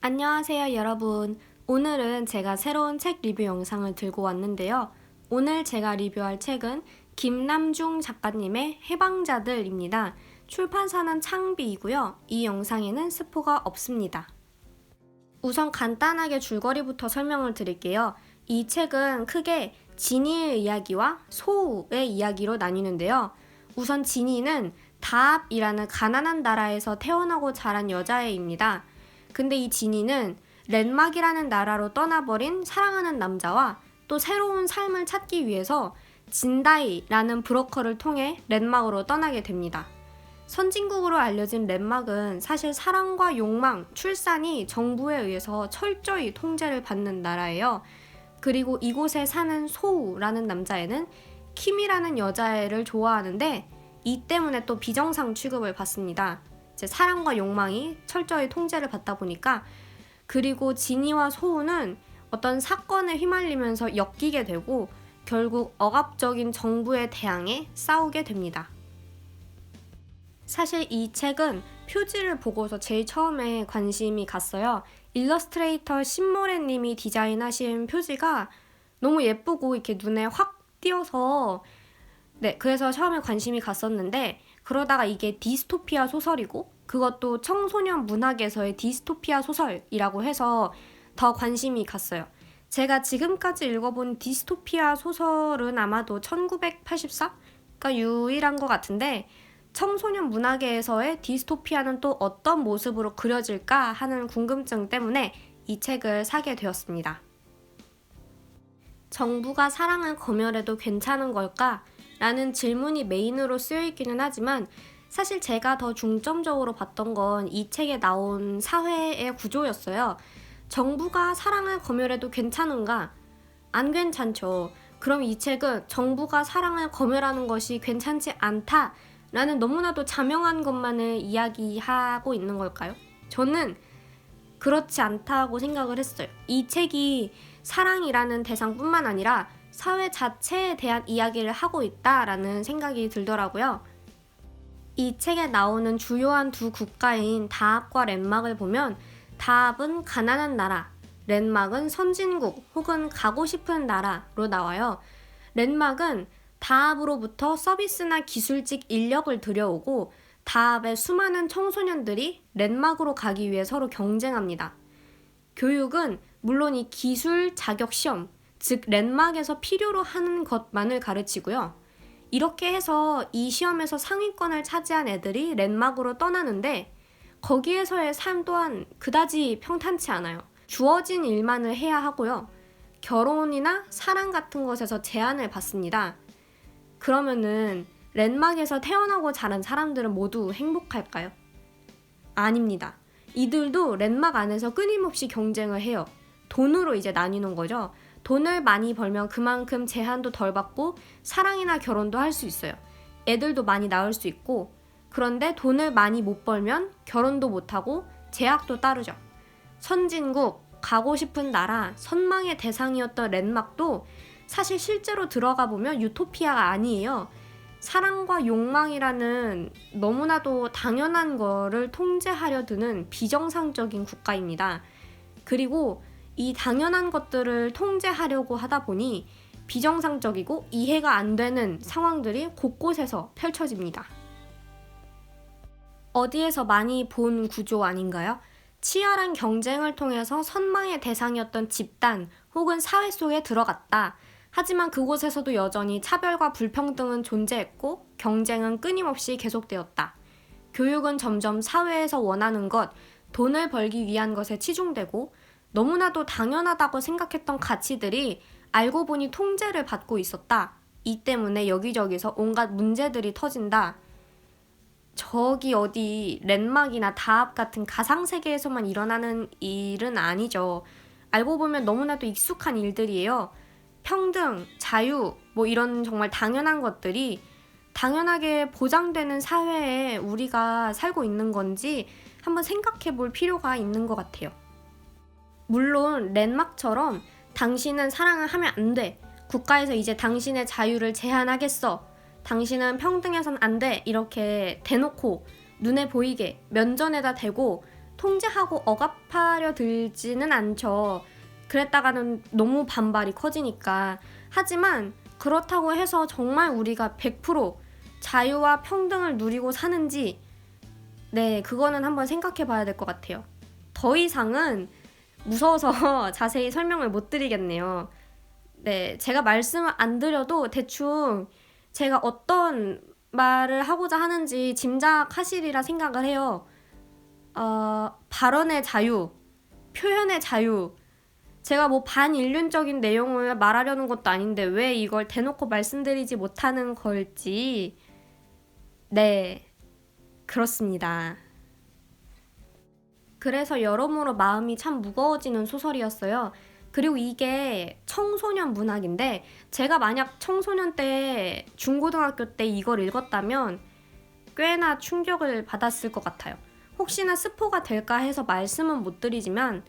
안녕하세요, 여러분. 오늘은 제가 새로운 책 리뷰 영상을 들고 왔는데요. 오늘 제가 리뷰할 책은 김남중 작가님의 해방자들입니다. 출판사는 창비이고요. 이 영상에는 스포가 없습니다. 우선 간단하게 줄거리부터 설명을 드릴게요. 이 책은 크게 진이의 이야기와 소우의 이야기로 나뉘는데요. 우선 진이는 다압이라는 가난한 나라에서 태어나고 자란 여자애입니다. 근데 이 진이는 렌막이라는 나라로 떠나버린 사랑하는 남자와 또 새로운 삶을 찾기 위해서 진다이라는 브로커를 통해 렌막으로 떠나게 됩니다. 선진국으로 알려진 렌막은 사실 사랑과 욕망, 출산이 정부에 의해서 철저히 통제를 받는 나라예요. 그리고 이곳에 사는 소우라는 남자애는 킴이라는 여자애를 좋아하는데 이 때문에 또 비정상 취급을 받습니다. 이제 사랑과 욕망이 철저히 통제를 받다 보니까. 그리고 진이와 소우는 어떤 사건에 휘말리면서 엮이게 되고 결국 억압적인 정부에 대항해 싸우게 됩니다. 사실 이 책은 표지를 보고서 제일 처음에 관심이 갔어요. 일러스트레이터 신모래님이 디자인하신 표지가 너무 예쁘고 이렇게 눈에 확 띄어서 그래서 처음에 관심이 갔었는데, 그러다가 이게 디스토피아 소설이고 그것도 청소년 문학에서의 디스토피아 소설이라고 해서 더 관심이 갔어요. 제가 지금까지 읽어본 디스토피아 소설은 아마도 1984가 유일한 것 같은데, 청소년 문학에서의 디스토피아는 또 어떤 모습으로 그려질까 하는 궁금증 때문에 이 책을 사게 되었습니다. 정부가 사랑을 검열해도 괜찮은 걸까? 라는 질문이 메인으로 쓰여있기는 하지만 사실 제가 더 중점적으로 봤던 건 이 책에 나온 사회의 구조였어요. 정부가 사랑을 검열해도 괜찮은가? 안 괜찮죠. 그럼 이 책은 정부가 사랑을 검열하는 것이 괜찮지 않다라는 너무나도 자명한 것만을 이야기하고 있는 걸까요? 저는 그렇지 않다고 생각을 했어요. 이 책이 사랑이라는 대상뿐만 아니라 사회 자체에 대한 이야기를 하고 있다라는 생각이 들더라고요. 이 책에 나오는 주요한 두 국가인 다압과 렌막을 보면 다압은 가난한 나라, 렌막은 선진국 혹은 가고 싶은 나라로 나와요. 렌막은 다압으로부터 서비스나 기술직 인력을 들여오고 다압의 수많은 청소년들이 렌막으로 가기 위해 서로 경쟁합니다. 교육은 물론 이 기술 자격 시험, 즉 렌막에서 필요로 하는 것만을 가르치고요. 이렇게 해서 이 시험에서 상위권을 차지한 애들이 렌막으로 떠나는데 거기에서의 삶 또한 그다지 평탄치 않아요. 주어진 일만을 해야 하고요. 결혼이나 사랑 같은 것에서 제한을 받습니다. 그러면은 렌막에서 태어나고 자란 사람들은 모두 행복할까요? 아닙니다. 이들도 렌막 안에서 끊임없이 경쟁을 해요. 돈으로 이제 나뉘는 거죠. 돈을 많이 벌면 그만큼 제한도 덜 받고 사랑이나 결혼도 할 수 있어요. 애들도 많이 낳을 수 있고, 그런데 돈을 많이 못 벌면 결혼도 못하고 제약도 따르죠. 선진국, 가고 싶은 나라, 선망의 대상이었던 렌막도 사실 실제로 들어가 보면 유토피아가 아니에요. 사랑과 욕망이라는 너무나도 당연한 거를 통제하려 드는 비정상적인 국가입니다. 그리고 이 당연한 것들을 통제하려고 하다 보니 비정상적이고 이해가 안 되는 상황들이 곳곳에서 펼쳐집니다. 어디에서 많이 본 구조 아닌가요? 치열한 경쟁을 통해서 선망의 대상이었던 집단 혹은 사회 속에 들어갔다. 하지만 그곳에서도 여전히 차별과 불평등은 존재했고 경쟁은 끊임없이 계속되었다. 교육은 점점 사회에서 원하는 것, 돈을 벌기 위한 것에 치중되고 너무나도 당연하다고 생각했던 가치들이 알고 보니 통제를 받고 있었다. 이 때문에 여기저기서 온갖 문제들이 터진다. 저기 어디 렌막이나 다압 같은 가상세계에서만 일어나는 일은 아니죠. 알고 보면 너무나도 익숙한 일들이에요. 평등, 자유, 이런 정말 당연한 것들이 당연하게 보장되는 사회에 우리가 살고 있는 건지 한번 생각해 볼 필요가 있는 것 같아요. 물론 렌막처럼 당신은 사랑을 하면 안 돼. 국가에서 이제 당신의 자유를 제한하겠어. 당신은 평등해선 안 돼. 이렇게 대놓고 눈에 보이게 면전에다 대고 통제하고 억압하려 들지는 않죠. 그랬다가는 너무 반발이 커지니까. 하지만 그렇다고 해서 정말 우리가 100% 자유와 평등을 누리고 사는지, 네, 그거는 한번 생각해 봐야 될 것 같아요. 더 이상은 무서워서 자세히 설명을 못 드리겠네요. 네, 제가 말씀을 안 드려도 대충 제가 어떤 말을 하고자 하는지 짐작하시리라 생각을 해요. 발언의 자유, 표현의 자유. 제가 뭐 반인륜적인 내용을 말하려는 것도 아닌데 왜 이걸 대놓고 말씀드리지 못하는 걸지. 네, 그렇습니다. 그래서 여러모로 마음이 참 무거워지는 소설이었어요. 그리고 이게 청소년 문학인데 제가 만약 청소년 때 중고등학교 때 이걸 읽었다면 꽤나 충격을 받았을 것 같아요. 혹시나 스포가 될까 해서 말씀은 못 드리지만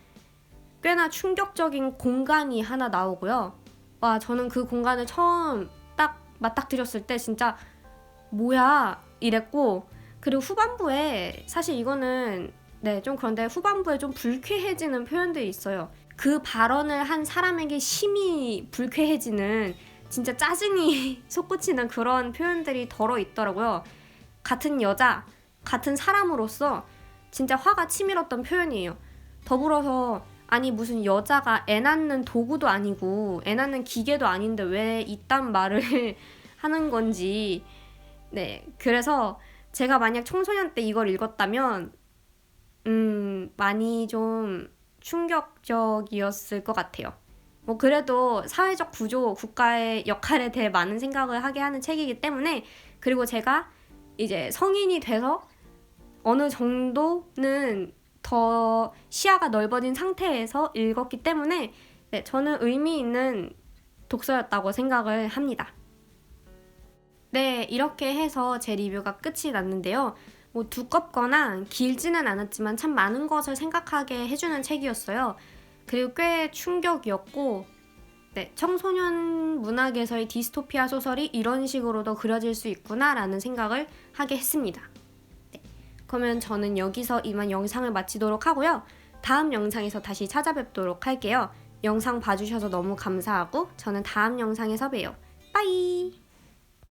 꽤나 충격적인 공간이 하나 나오고요. 와, 저는 그 공간을 처음 딱 맞닥뜨렸을 때 진짜 뭐야 이랬고, 그리고 후반부에 사실 이거는 네, 좀 그런데 후반부에 좀 불쾌해지는 표현들이 있어요. 그 발언을 한 사람에게 심히 불쾌해지는, 진짜 짜증이 솟구치는 그런 표현들이 덜어 있더라고요. 같은 여자, 같은 사람으로서 진짜 화가 치밀었던 표현이에요. 더불어서 아니 무슨 여자가 애 낳는 도구도 아니고 애 낳는 기계도 아닌데 왜 이딴 말을 하는 건지. 네, 그래서 제가 만약 청소년 때 이걸 읽었다면 많이 좀 충격적이었을 것 같아요. 뭐 그래도 사회적 구조, 국가의 역할에 대해 많은 생각을 하게 하는 책이기 때문에, 그리고 제가 이제 성인이 돼서 어느 정도는 더 시야가 넓어진 상태에서 읽었기 때문에 네, 저는 의미 있는 독서였다고 생각을 합니다. 네, 이렇게 해서 제 리뷰가 끝이 났는데요. 뭐 두껍거나 길지는 않았지만 참 많은 것을 생각하게 해주는 책이었어요. 그리고 꽤 충격이었고, 네, 청소년 문학에서의 디스토피아 소설이 이런 식으로도 그려질 수 있구나라는 생각을 하게 했습니다. 네, 그러면 저는 여기서 이만 영상을 마치도록 하고요. 다음 영상에서 다시 찾아뵙도록 할게요. 영상 봐주셔서 너무 감사하고 저는 다음 영상에서 봬요. 빠이!